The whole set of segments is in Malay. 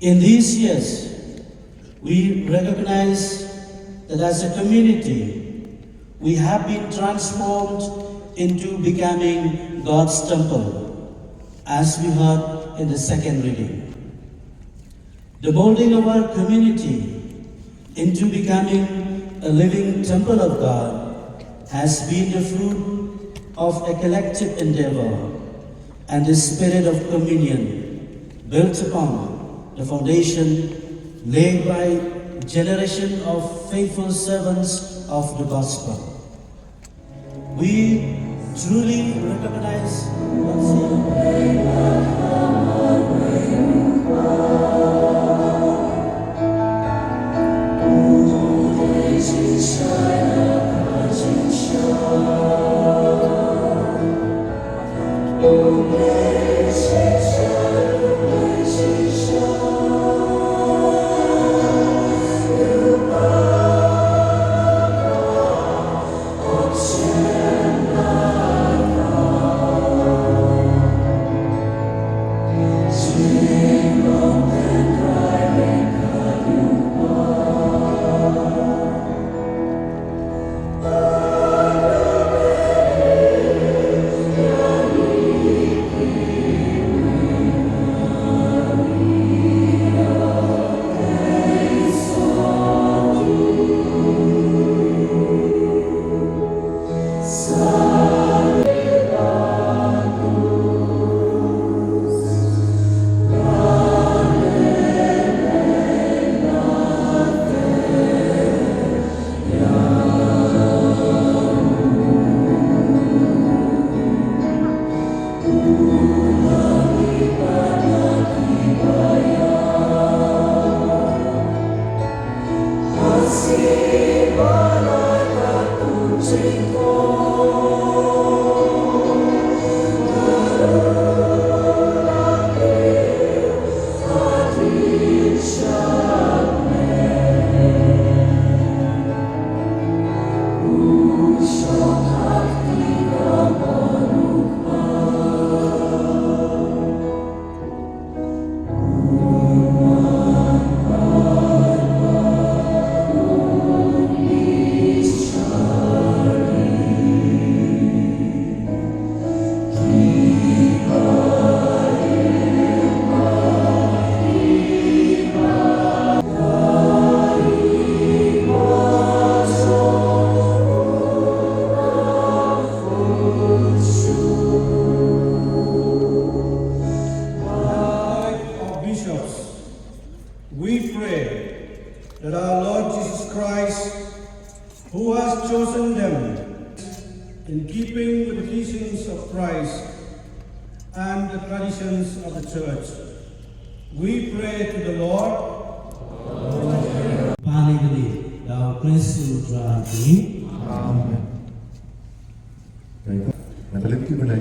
In these years, we recognize that as a community, we have been transformed into becoming God's temple, as we heard in the second reading. The molding of our community into becoming a living temple of God has been the fruit of a collective endeavor and the spirit of communion built upon the foundation laid by generation of faithful servants of the gospel. We truly recognize we pray that our Lord Jesus Christ, who has chosen them in keeping with the teachings of Christ and the traditions of the Church, we pray to the Lord. Panigadi, thou Christu Dragi. Amen. Baik, nakalipti ko na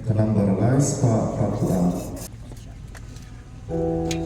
kanang barangay pa prapuan. Thank you.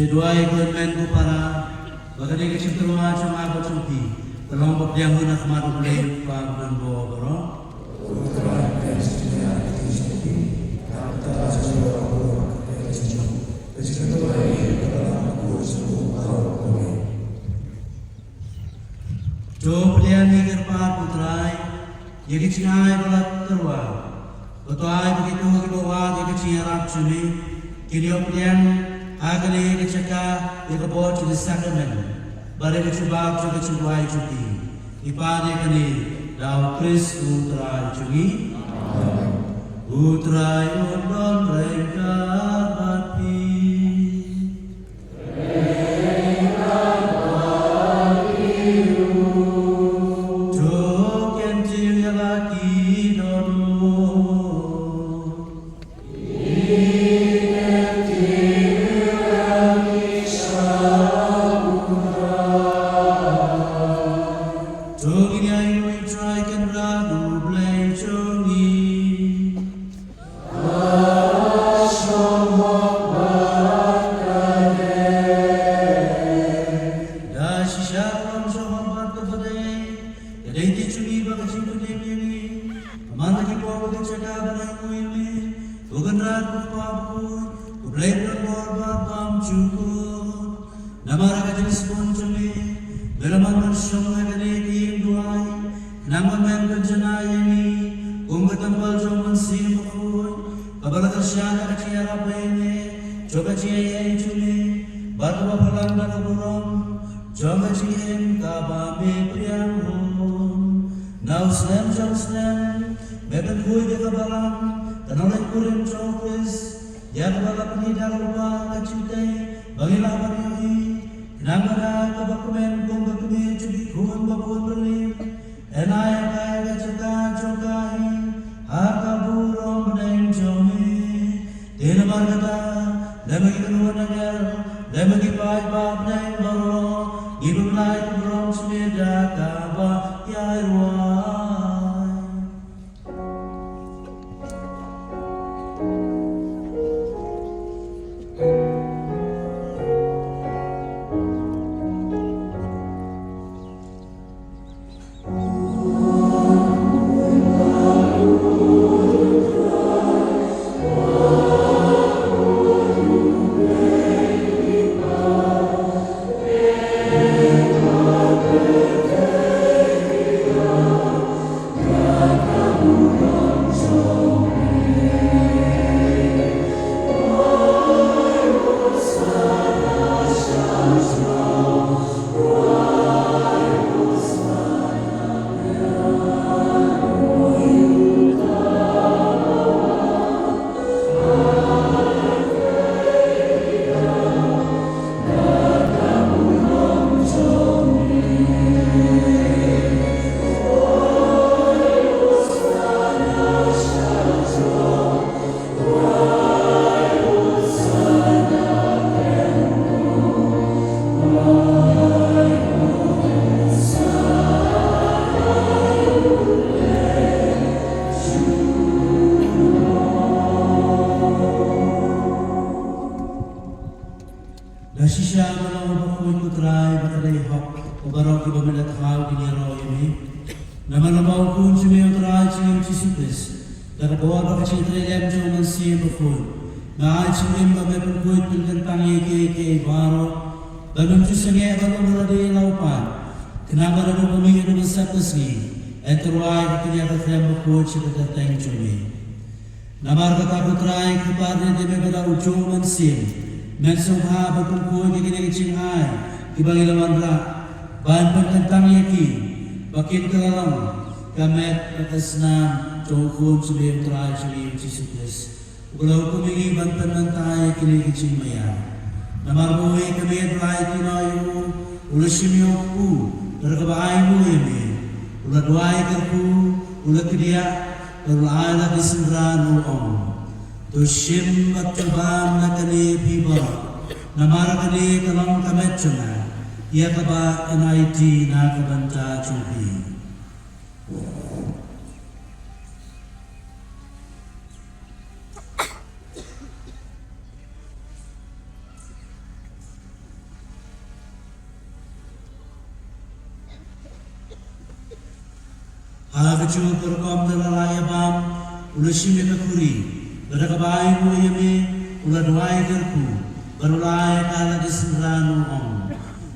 Tuai government ko para bagay kasi turuan sa mga kutsupi. Talong pagdiyaho na kumarukulay pag ng boro. Jo pilihan ni kerpa putrai, yagit sinay balat terwa. Betuai begitu kibawa yagit sinyarak suni, kini pilihan agani kecaka ikabot to the sacrament, bare kecubak juga cebuai cuti. Ipane kani daw Kris utrai cugi, utrai undon mereka bati. Dasisha malau bakui kutrai bakadai hok Ubarok iba melathaw kiniro yumi Namalamaw kun sumi utrai chingim chisupis Dakabawa baka chitri lem jo mansi bakui Maay chingim babepun kuit pilgantang ke baro Banun chusange banun radi laupan Kenapa radu bumi yunu besakasni Eterwai kinyata flem bakui chikatatang chumi Namar kata kutrai kiparne deme bada ujo mansim Mensungha berkumpul di kini Qinghai Kibagi lawan rak Bahan pertentang yaki Bakin kelalang Kamet pertesnan Jongkun sebelum terai sebelum Yesus Ulau kumingi ban penantai kini Qinghai Namar muhi kamet belai kinayu Ula simyokku Terkebaai muhi Ula duai kerku Ula kedia Ula ala disendran uong Tushim batubam nakani piba namara kani kalang kametsuna ia kaba NIT nakabanta chumpi Hagachu perkom dalalaya bam ulashimi nakuri Berkabai mu yami uladwai gerku berulai kala disenranu om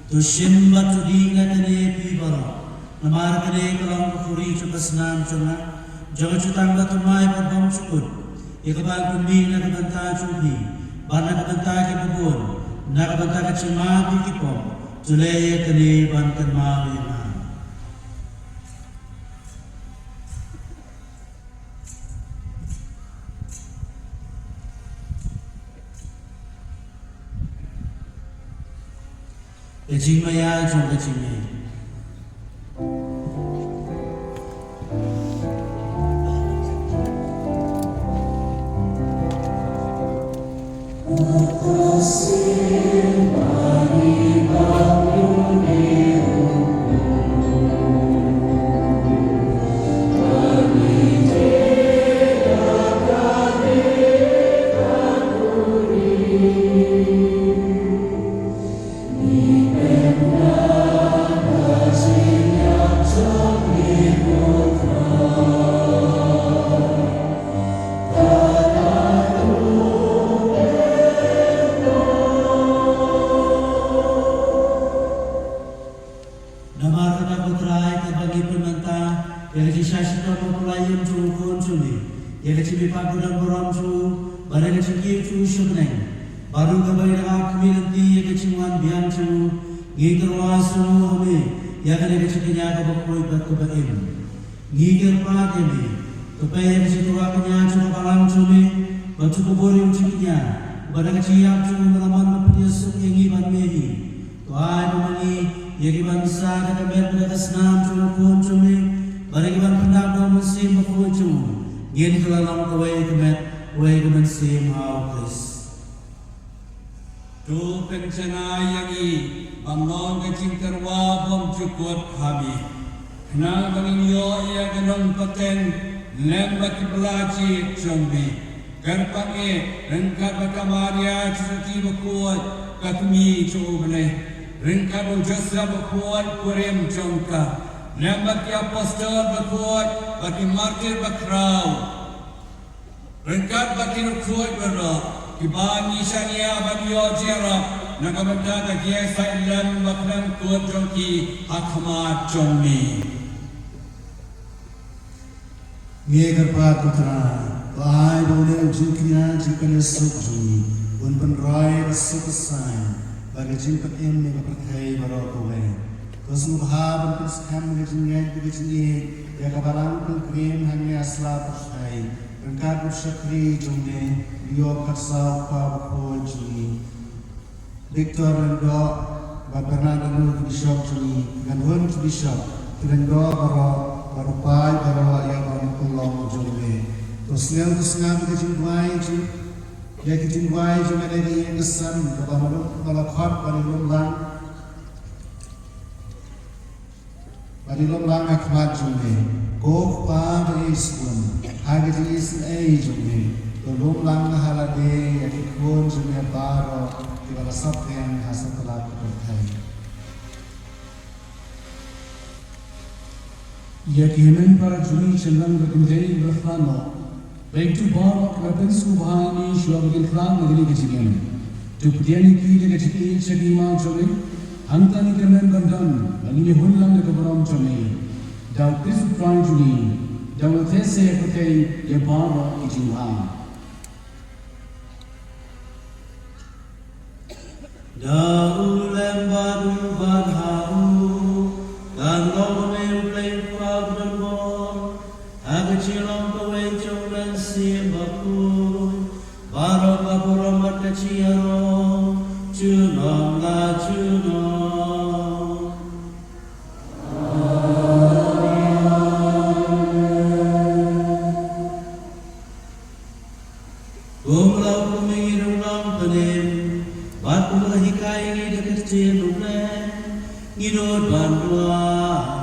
tushim batu dinga kene pibara namar kene kalang kuri cupasnan cuna jangan cutang batu mai padbam cukut ikabal kumbi na kabanta cubi bana kabanta ke bubun na kabanta ke cima bikipom tulaya kene bankan mawi ma Kecing maya jom kecing maya. Baru kabai dah kemilti ya kecingwan biang cemu ngikir wasu hame ya kene kecikinya kabakoi batkubaim ngikir pagemi kapai kecitu wakanya cuma kalang cumi batu kuburi ucikinya pada keciap cuma melaman mepediasuk yang iban mehi tuai memani ya kiban sa kakamet pada kesnam cuma kun cumi pada kiban pendam dong mesim bakoi cuma ngin kelalang kawai kemet kawai kemensim hau kris Tu pencana yangi bangong kecing terwa bom cukup kami. Kenal banging yo ia genong paten lembak belaji jombi. Gerpange rengkat bakamaria cuci bakuat katmi cubne. Rengkat ujasa bakuat kurem jongka. Lembak ya apostol bakuat bagi martir bakrau. Rengkat bagi rukuat berdoa. Kibani syariah bagi ojera nakabenda kagia sailam maknan kuat jongki akmat jongmi. Ngegar putra, bahai boleh jingknya jingkanya sukjumi, un penrai besuk besai, bagi jingkat em ni berkai barokowe. Kosmu bahab berkesam ngejingnya ngejingnya, ya kabalang pengkrim hanya asla persai. Rengkat bersyakri jomne, liop katsau pabakoi jumi. Victor Rendo, Bapak Nur Bishop jumi, Ganwon Bishop, Rendo barupai barawa ya barukulong jumi. Tosnel kejingwai jumi, ya kejingwai jumi lagi yang kesan, kebamaluk malakot balilum lang akmat jumi. Go pa berispun, hagit isin ay jumi. tulung lang na halade yang ikun jumia baro di balasap yang hasil kelak berkai. Ya kimen para juni cendang berkendai berflano. Baik tu bawa kerapin subhani syua bagian kelang negeri kecikian. Tu pediani kiri keciki cekima cumi. Hantani kemen bandan bagi hunlang de keberam cumi. Dau pisu prang juni. Dau tese pakai ya bawa ijiwan. Dau lembadu badhau dan lomem play fag dan bor agacilong kawejong dan simbakun baro kapuramat kaciaro junong la junong. Umlau kumingirung lang panim bat kumalahikai ni dekercil nuklen nginod banduan.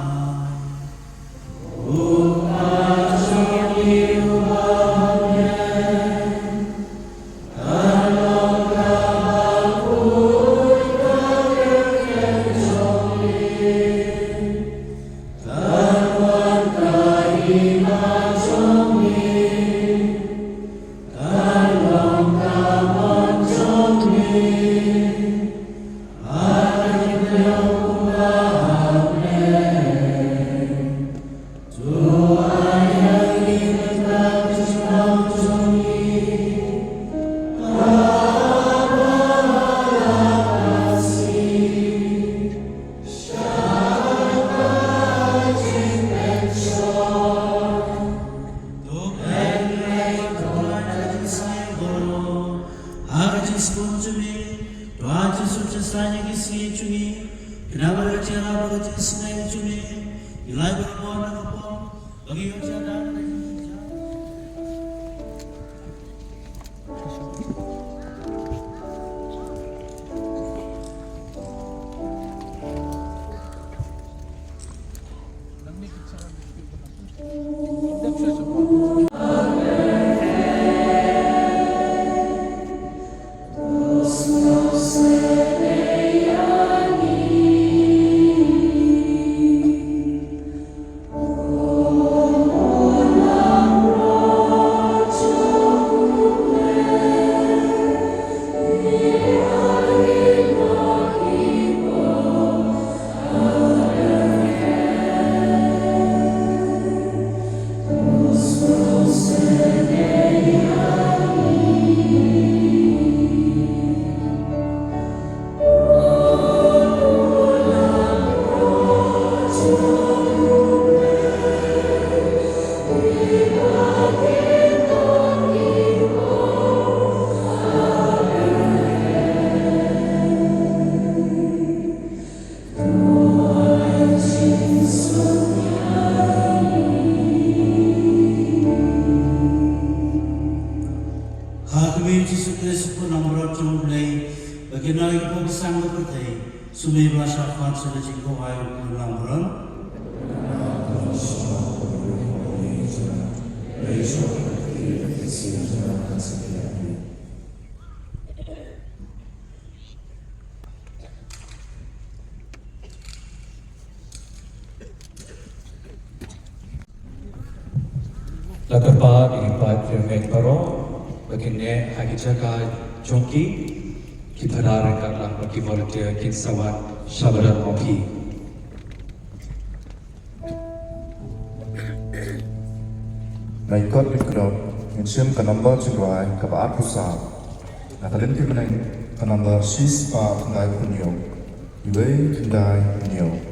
Lakapa ipat yang paro begini hagi jaga jongki kita darang karena bagi volunteer kin sawat syabaran mopi. Naikot dikerap mensiam ke nombor cengguai ke baat pusat. Nakalin menang ke nombor sis pa kendai punyo. Iway kendai punyo.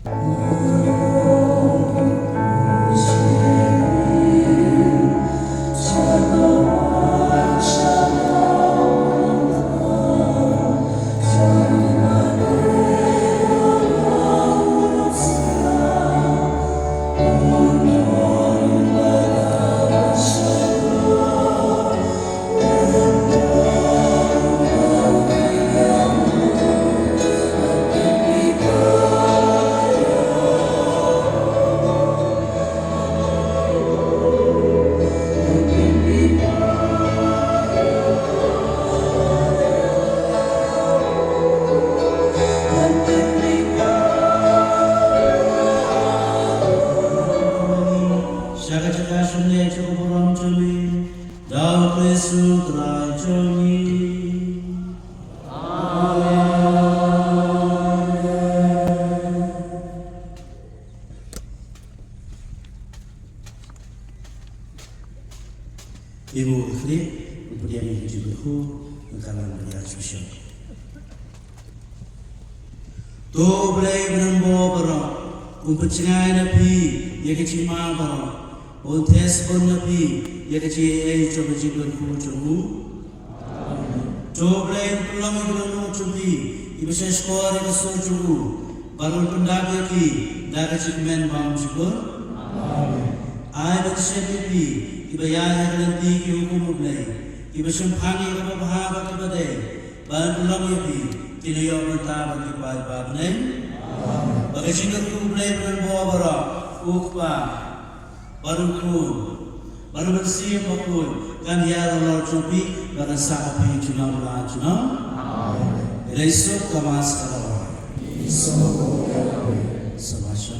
Oh Ibu Ikhli, kemudian Ibu Berhu, Kanan Beliau Archbishop. To boleh berembo barang, umpecengai nabi, ya kecima barang, untes pun nabi, ya kecil coba jiban kucumu. To boleh pulang berembo cubi, ibu saya sekolah di kasur cubu, baru pendapat ki, dah kecil men bang cuba. Ay bersepi, ibu ya nanti ki hukum boleh, ibu sempani ibu bahasa kepada, baru pulang ya pi. Tinayo berta bagi baik nen. Bagi singgah tu boleh berbawa bara, ukpa, baru bersih bakul. Kan dia Allah cubi bagi sahab yang cunam lah cunam. Resok kamas kalau. Sabasya.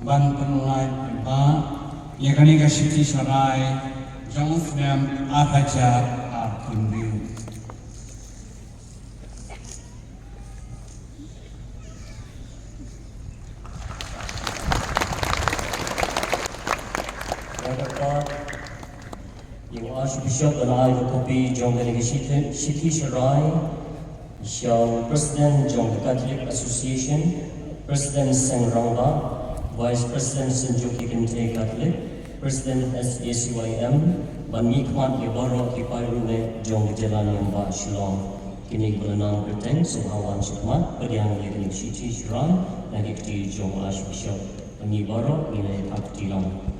Ban penulai ba yang kini kasih sarai jangan sedang ahaja akundiu. Yung Archbishop and I will copy John City Sharai, Xiao President John Catholic Association, President Sengrangba, Vice President Senjoki Kinte Catholic, President SACYM, Banmi Kwan Ibaro Kipairune John Jalan Yamba Shillong, Kini Bulanang Berteng, Subhawan Sukmat, Padiang Leganing City Sharai, Nagikti John Archbishop, Banmi Baro, Nilai Kakti Long.